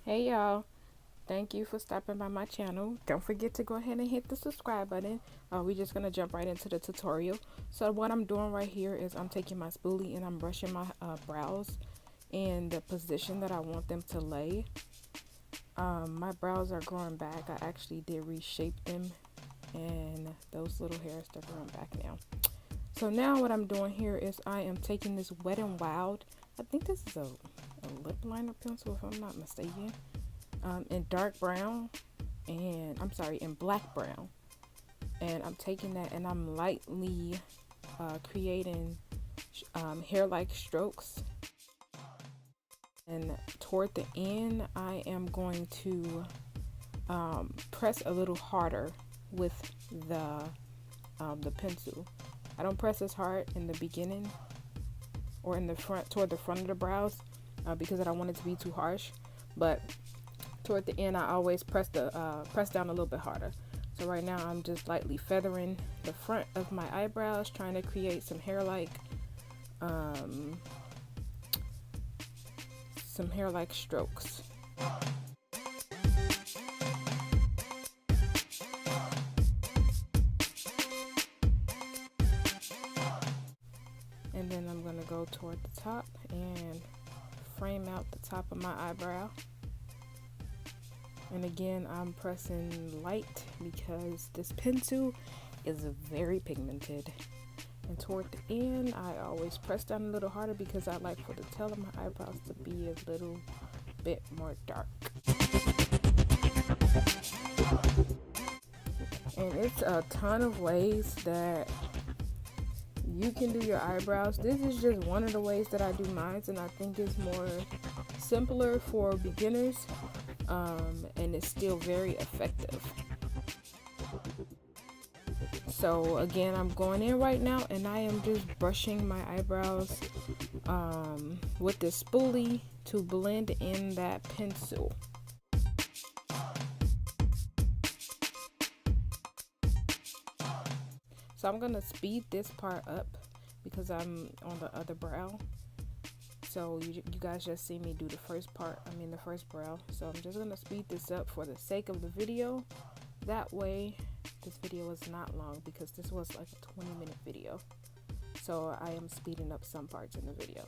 Hey y'all, thank you for stopping by my channel. Don't forget to go ahead and hit the subscribe button. We're just gonna jump right into the tutorial. So what I'm doing right here is I'm taking my spoolie and I'm brushing my brows in the position that I want them to lay. My brows are growing back. I actually did reshape them and those little hairs are growing back now. So now what I'm doing here is I am taking this Wet n Wild. I think this is a lip liner pencil if I'm not mistaken. In dark brown and in black brown, and I'm taking that and I'm lightly creating hair-like strokes, and toward the end I am going to press a little harder with the pencil. I don't press as hard in the beginning or in the front, toward the front of the brows, because I don't want it to be too harsh, but toward the end I always press down a little bit harder. So right now I'm just lightly feathering the front of my eyebrows, trying to create some hair-like strokes. And then I'm going to go toward the top and frame out the top of my eyebrow. And again, I'm pressing light because this pencil is very pigmented. And toward the end, I always press down a little harder because I like for the tail of my eyebrows to be a little bit more dark. And it's a ton of ways that you can do your eyebrows. This is just one of the ways that I do mine, and I think it's more simpler for beginners, and it's still very effective. So again, I'm going in right now and I am just brushing my eyebrows with this spoolie to blend in that pencil. So I'm gonna speed this part up because I'm on the other brow. So you guys just see me do the first part, the first brow. So I'm just gonna speed this up for the sake of the video. That way this video is not long, because this was like a 20-minute video. So I am speeding up some parts in the video,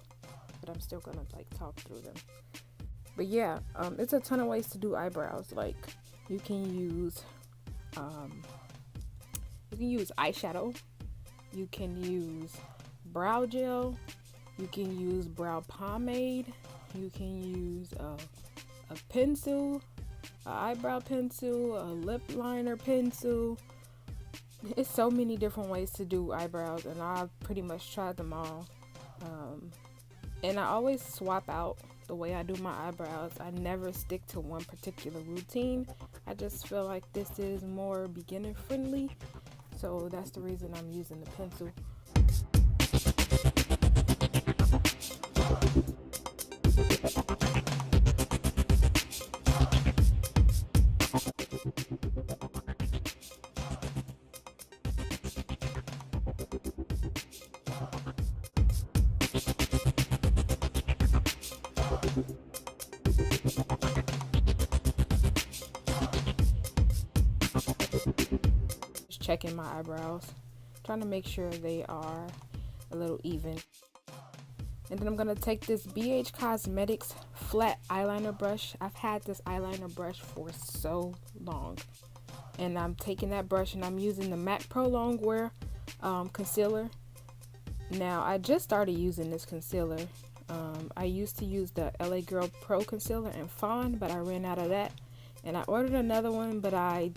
but I'm still gonna talk through them. But yeah, it's a ton of ways to do eyebrows. Like you can use eyeshadow, you can use brow gel, you can use brow pomade, you can use a pencil, an eyebrow pencil, a lip liner pencil. It's so many different ways to do eyebrows, and I've pretty much tried them all. And I always swap out the way I do my eyebrows. I never stick to one particular routine. I just feel like this is more beginner friendly, so that's the reason I'm using the pencil. Just checking my eyebrows, trying to make sure they are a little even. And then I'm going to take this BH Cosmetics flat eyeliner brush. I've had this eyeliner brush for so long. And I'm taking that brush and I'm using the MAC Pro Longwear concealer. Now, I just started using this concealer. I used to use the LA Girl Pro concealer in Fawn, but I ran out of that. And I ordered another one, but I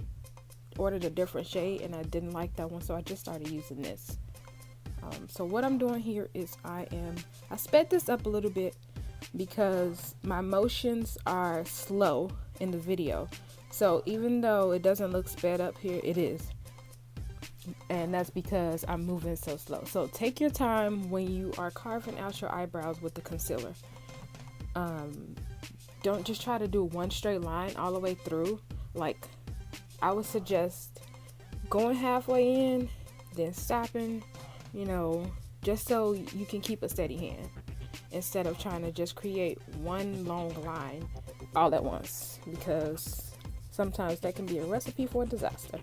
ordered a different shade and I didn't like that one, so I just started using this. So what I'm doing here is I sped this up a little bit because my motions are slow in the video. So even though it doesn't look sped up here, it is. And that's because I'm moving so slow. So take your time when you are carving out your eyebrows with the concealer. Don't just try to do one straight line all the way through. Like, I would suggest going halfway in, then stopping, just so you can keep a steady hand, instead of trying to just create one long line all at once, because sometimes that can be a recipe for a disaster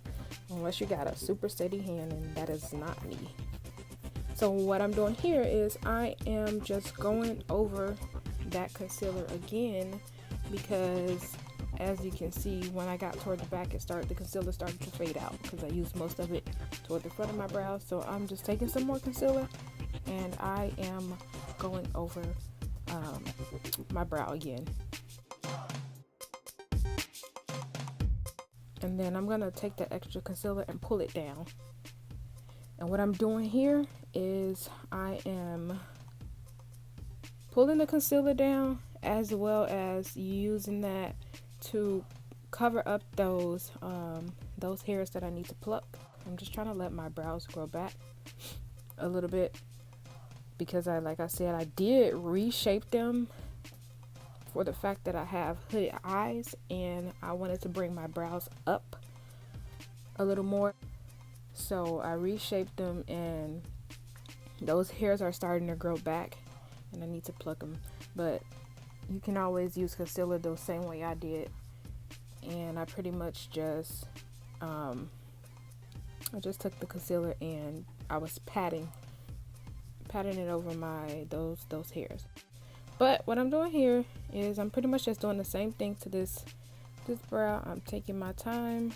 unless you got a super steady hand, and that is not me. So what I'm doing here is I am just going over that concealer again, because as you can see, when I got toward the back, the concealer started to fade out because I used most of it toward the front of my brows. So I'm just taking some more concealer and I am going over my brow again. And then I'm gonna take that extra concealer and pull it down. And what I'm doing here is I am pulling the concealer down, as well as using that to cover up those hairs that I need to pluck. I'm just trying to let my brows grow back a little bit, because like I said, I did reshape them for the fact that I have hooded eyes and I wanted to bring my brows up a little more. So I reshaped them and those hairs are starting to grow back and I need to pluck them. But you can always use concealer the same way I did, and I pretty much just I just took the concealer and I was patting it over those hairs. But what I'm doing here is I'm pretty much just doing the same thing to this brow. I'm taking my time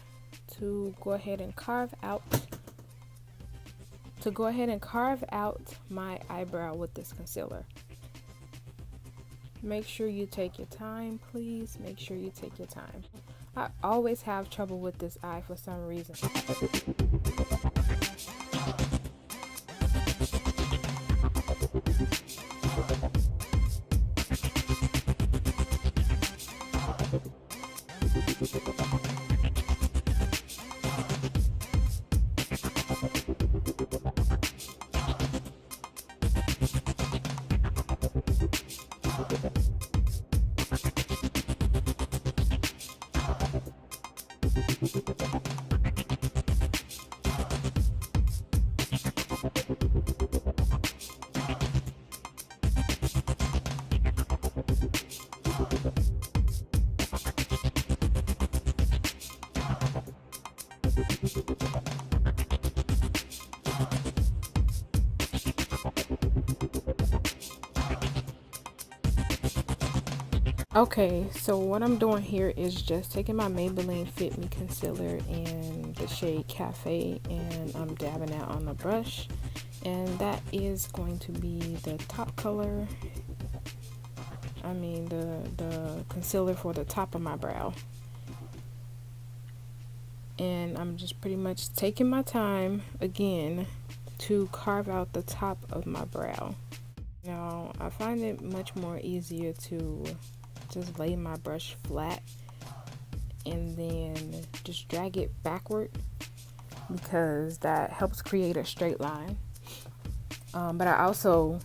to go ahead and carve out my eyebrow with this concealer. Make sure you take your time, please. Make sure you take your time. I always have trouble with this eye for some reason. Okay, so what I'm doing here is just taking my Maybelline Fit Me concealer in the shade Cafe, and I'm dabbing that on the brush, and that is going to be the top color. I mean the concealer for the top of my brow. And I'm just pretty much taking my time again to carve out the top of my brow. Now I find it much more easier to just lay my brush flat and then just drag it backward, because that helps create a straight line. But I also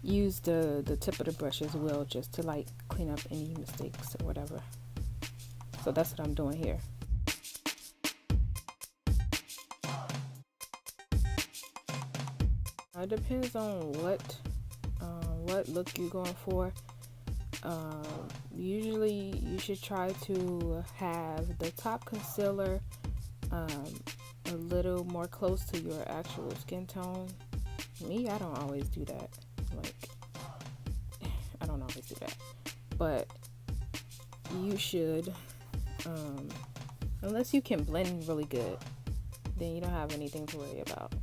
use the tip of the brush as well, just to like clean up any mistakes or whatever. So that's what I'm doing here. It depends on what look you're going for. Usually you should try to have the top concealer a little more close to your actual skin tone. Me, I don't always do that. I don't always do that. But you should, unless you can blend really good, then you don't have anything to worry about.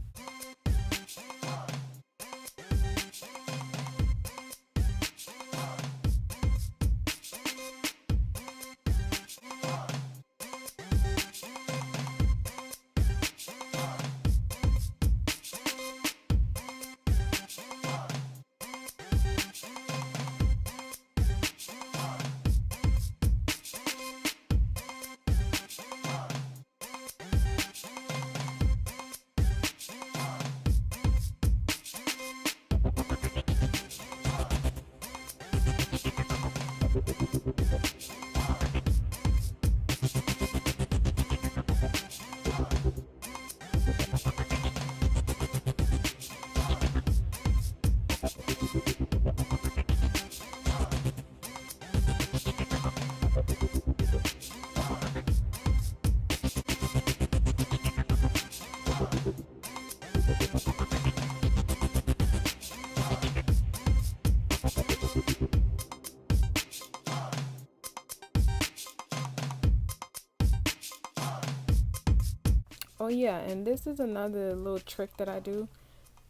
yeah, and this is another little trick that I do.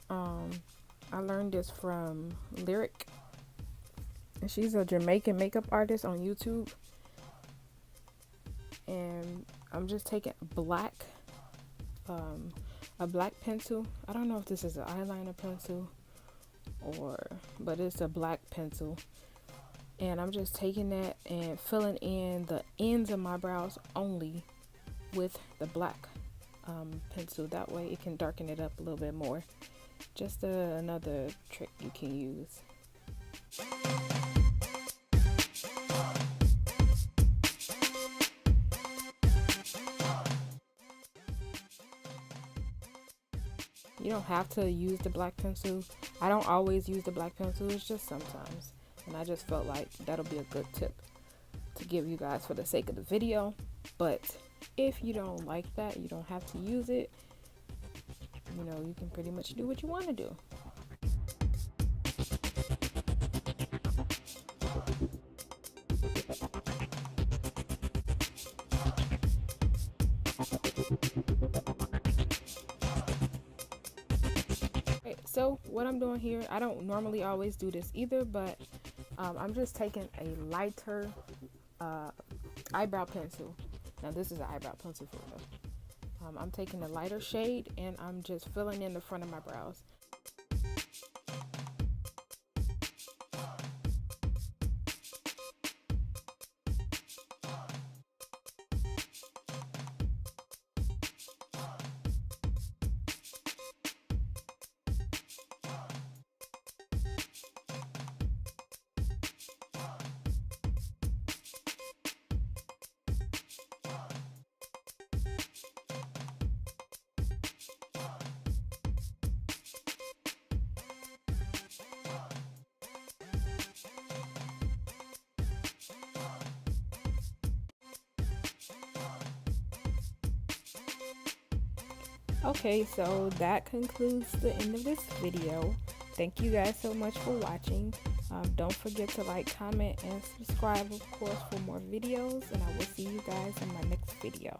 I learned this from Lyric, and she's a Jamaican makeup artist on YouTube. And I'm just taking a black pencil. I don't know if this is an eyeliner pencil but it's a black pencil. And I'm just taking that and filling in the ends of my brows only with the black pencil. That way it can darken it up a little bit more. Just another trick you can use. You don't have to use the black pencil. I don't always use the black pencil, it's just sometimes. And I just felt like that'll be a good tip to give you guys for the sake of the video. But if you don't like that, you don't have to use it. You know, you can pretty much do what you want to do. Okay, so what I'm doing here, I don't normally always do this either, but I'm just taking a lighter eyebrow pencil. Now this is an eyebrow pencil for real. I'm taking a lighter shade and I'm just filling in the front of my brows. Okay, so that concludes the end of this video. Thank you guys so much for watching. Don't forget to like, comment, and subscribe, of course, for more videos. And I will see you guys in my next video.